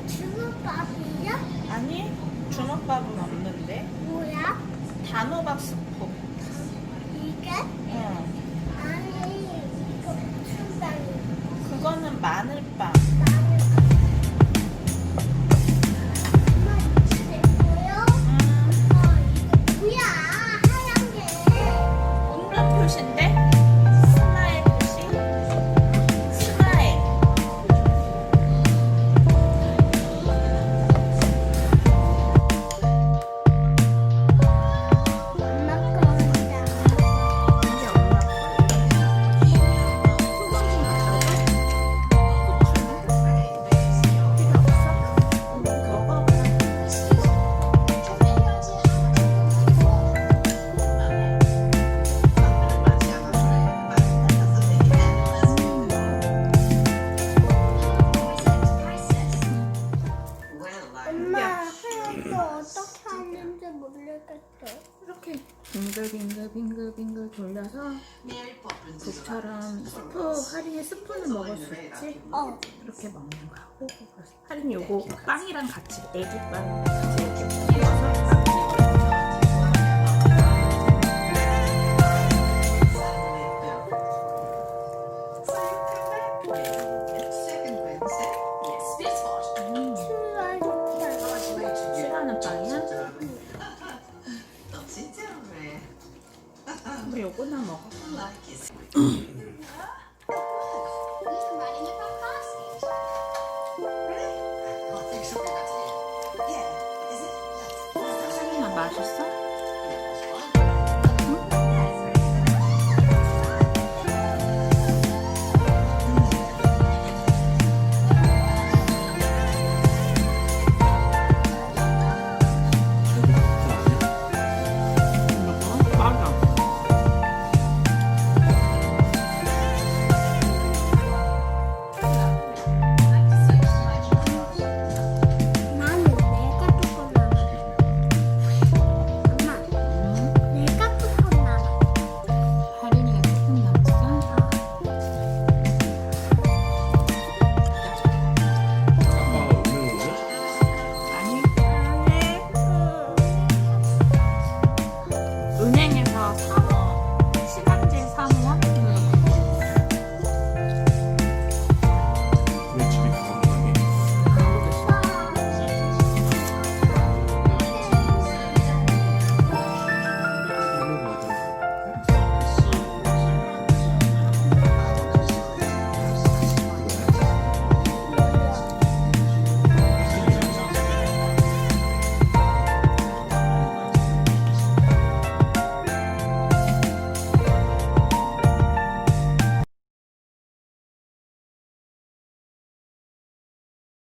주먹밥이야? 아니, 주먹밥은 없는데. 뭐야? 단호박 스프. 이게? 응. 아니, 이거 무슨 빵이야? 그거는 마늘빵. 엄마 이게 내 거야? 이거 뭐야? 하얀 게. 운명 표시인데? 스마일 표시? 스마일. 엄마 거야. 이게 엄마 거야. 엄마 하얀 거 어떻게 하는지 모르겠어. 이렇게 빙글빙글 돌려서 국처럼 스프, 할인이 스프는 먹을 수 있지? 이렇게 먹는 거고 할인 요거 빵이랑 같이 애기빵 같이 이렇게 띄워서 싫어하는 빵이야? 우리 요거나 먹어. 할인아 맛있어?